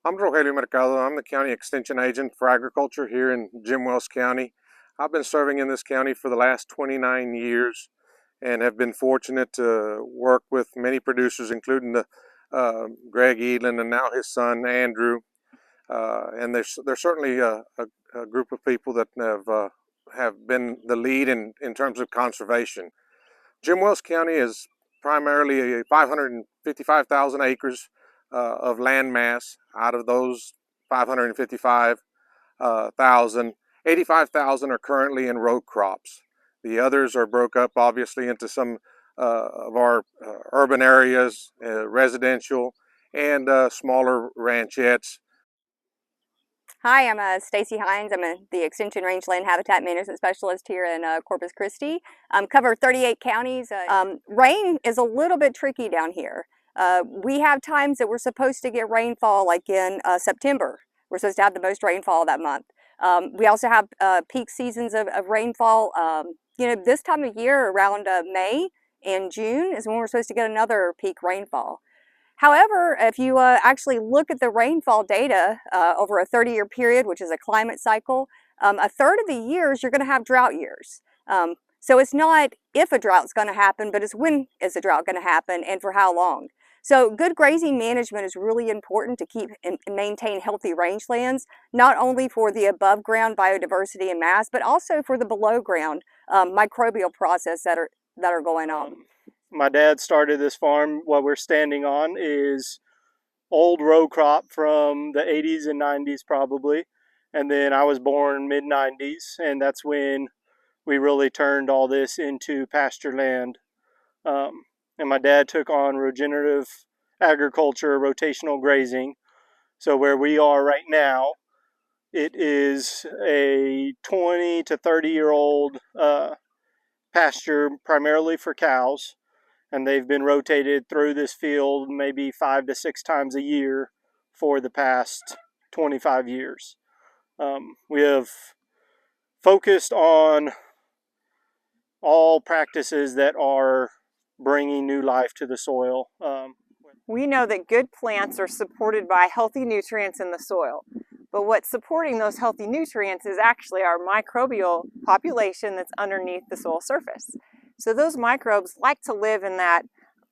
I'm Rogelio Mercado. I'm the county extension agent for agriculture here in Jim Wells County. I've been serving in this county for the last 29 years and have been fortunate to work with many producers, including Greg Edlin and now his son Andrew. And there's certainly a group of people that have been the lead in terms of conservation. Jim Wells County is primarily 555,000 acres of land mass. Out of those 555,000, 85,000 are currently in row crops. The others are broke up obviously into some of our urban areas, residential, and smaller ranchettes. Hi, I'm Stacy Hines. I'm the Extension Range Land Habitat Management Specialist here in Corpus Christi. Cover 38 counties. Rain is a little bit tricky down here. We have times that we're supposed to get rainfall, like in September. We're supposed to have the most rainfall that month. We also have peak seasons of rainfall. This time of year, around May and June, is when we're supposed to get another peak rainfall. However, if you actually look at the rainfall data over a 30-year period, which is a climate cycle, a third of the years you're going to have drought years. So it's not if a drought's going to happen, but it's when is a drought going to happen and for how long. So good grazing management is really important to keep and maintain healthy rangelands, not only for the above ground biodiversity and mass, but also for the below ground microbial process that are going on. My dad started this farm. What we're standing on is old row crop from the 80s and 90s probably. And then I was born mid 90s, and that's when we really turned all this into pasture land. And my dad took on regenerative agriculture, rotational grazing. So where we are right now, it is a 20 to 30-year-old pasture primarily for cows. And they've been rotated through this field maybe 5 to 6 times a year for the past 25 years. We have focused on all practices that are bringing new life to the soil. We know that good plants are supported by healthy nutrients in the soil. But what's supporting those healthy nutrients is actually our microbial population that's underneath the soil surface. So those microbes like to live in that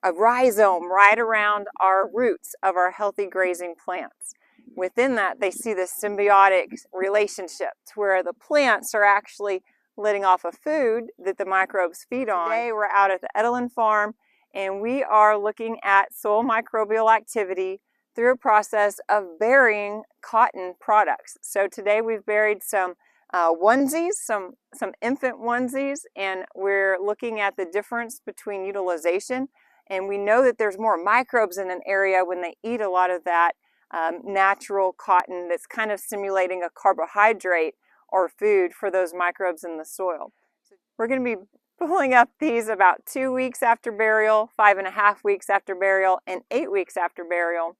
rhizome right around our roots of our healthy grazing plants. Within that, they see this symbiotic relationship to where the plants are actually letting off a food that the microbes feed on. Today, we're out at the Edelin farm, and we are looking at soil microbial activity through a process of burying cotton products. So today we've buried some onesies, some infant onesies, and we're looking at the difference between utilization. And we know that there's more microbes in an area when they eat a lot of that natural cotton that's kind of simulating a carbohydrate or food for those microbes in the soil. So we're going to be pulling up these about 2 weeks after burial, 5.5 weeks after burial, and 8 weeks after burial.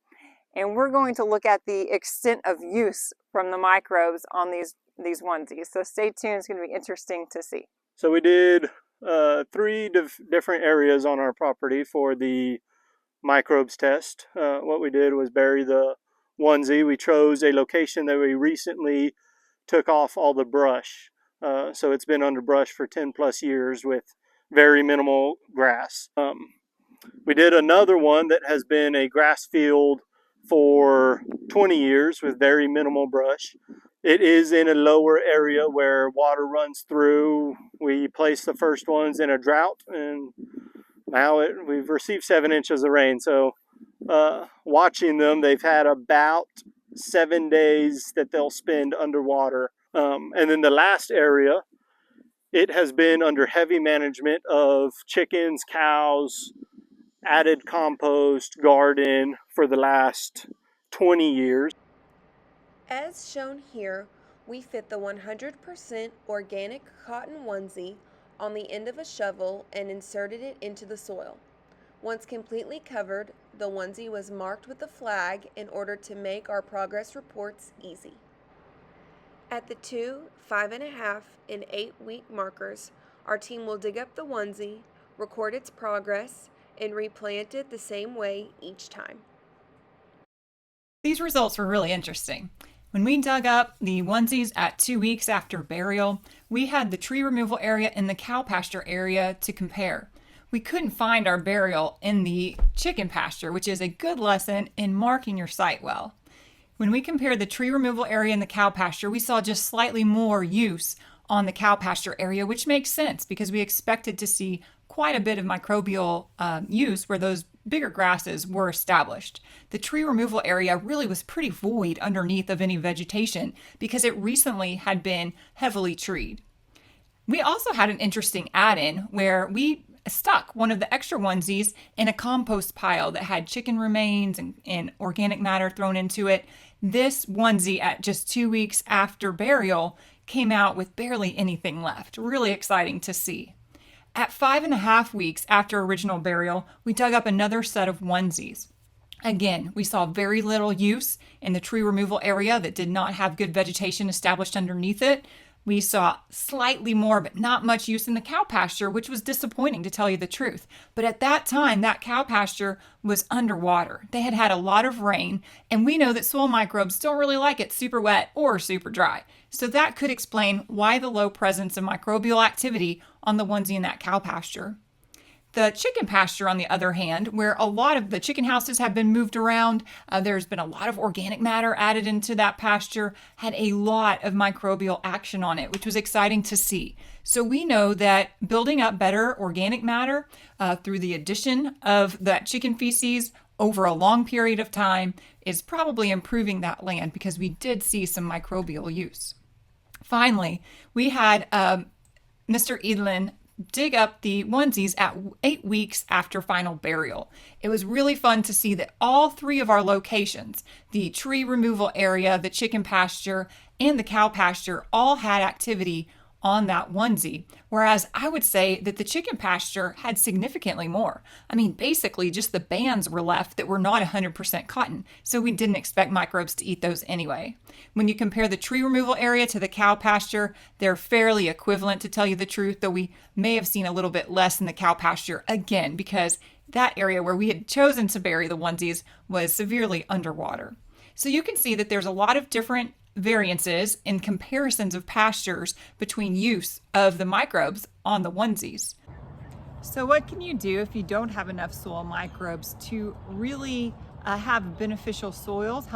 And we're going to look at the extent of use from the microbes on these onesies. So stay tuned, it's going to be interesting to see. So we did 3 different areas on our property for the microbes test. What we did was bury the onesie. We chose a location that we recently took off all the brush. So it's been under brush for 10 plus years with very minimal grass. We did another one that has been a grass field for 20 years with very minimal brush. It is in a lower area where water runs through. We placed the first ones in a drought, and now we've received 7 inches of rain. So watching them, they've had about 7 days that they'll spend underwater. And then the last area, it has been under heavy management of chickens, cows, added compost, garden for the last 20 years. As shown here, we fit the 100% organic cotton onesie on the end of a shovel and inserted it into the soil. Once completely covered, the onesie was marked with a flag in order to make our progress reports easy. At the 2, 5.5, and 8-week markers, our team will dig up the onesie, record its progress, and replant it the same way each time. These results were really interesting. When we dug up the onesies at 2 weeks after burial, we had the tree removal area and the cow pasture area to compare. We couldn't find our burial in the chicken pasture, which is a good lesson in marking your site well. When we compared the tree removal area and the cow pasture, we saw just slightly more use on the cow pasture area, which makes sense because we expected to see quite a bit of microbial use where those bigger grasses were established. The tree removal area really was pretty void underneath of any vegetation because it recently had been heavily treed. We also had an interesting add-in where we stuck one of the extra onesies in a compost pile that had chicken remains and organic matter thrown into it. This onesie at just 2 weeks after burial came out with barely anything left. Really exciting to see. At 5.5 weeks after original burial, we dug up another set of onesies. Again, we saw very little use in the tree removal area that did not have good vegetation established underneath it. We saw slightly more, but not much use in the cow pasture, which was disappointing to tell you the truth. But at that time, that cow pasture was underwater. They had had a lot of rain, and we know that soil microbes don't really like it super wet or super dry. So that could explain why the low presence of microbial activity on the onesie in that cow pasture. The chicken pasture, on the other hand, where a lot of the chicken houses have been moved around, there's been a lot of organic matter added into that pasture, had a lot of microbial action on it, which was exciting to see. So we know that building up better organic matter through the addition of that chicken feces over a long period of time is probably improving that land because we did see some microbial use. Finally, we had Mr. Edlin dig up the onesies at 8 weeks after final burial. It was really fun to see that all 3 of our locations, the tree removal area, the chicken pasture, and the cow pasture, all had activity on that onesie, whereas I would say that the chicken pasture had significantly more. I mean, basically just the bands were left that were not 100% cotton, so we didn't expect microbes to eat those anyway. When you compare the tree removal area to the cow pasture, they're fairly equivalent, to tell you the truth, though we may have seen a little bit less in the cow pasture, again, because that area where we had chosen to bury the onesies was severely underwater. So you can see that there's a lot of different variances in comparisons of pastures between use of the microbes on the onesies. So what can you do if you don't have enough soil microbes to really have beneficial soils,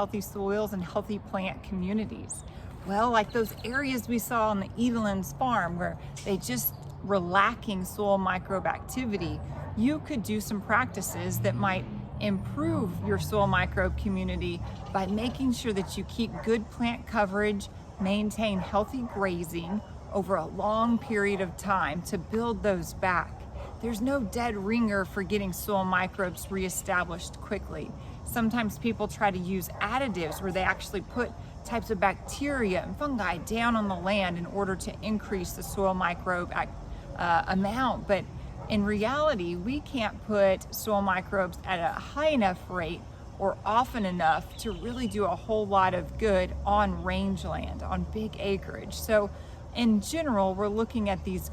and healthy plant communities? Well, like those areas we saw on the Edelin's farm where they just were lacking soil microbe activity, you could do some practices that might improve your soil microbe community by making sure that you keep good plant coverage, maintain healthy grazing over a long period of time to build those back. There's no dead ringer for getting soil microbes reestablished quickly. Sometimes people try to use additives where they actually put types of bacteria and fungi down on the land in order to increase the soil microbe amount, but in reality, we can't put soil microbes at a high enough rate or often enough to really do a whole lot of good on rangeland, on big acreage. So in general, we're looking at these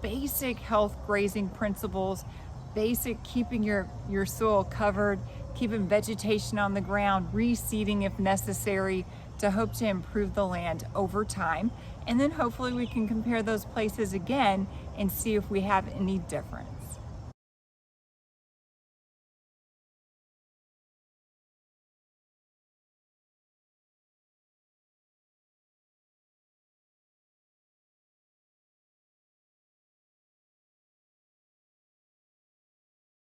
basic health grazing principles, basic keeping your soil covered, keeping vegetation on the ground, reseeding if necessary to hope to improve the land over time. And then hopefully we can compare those places again and see if we have any difference.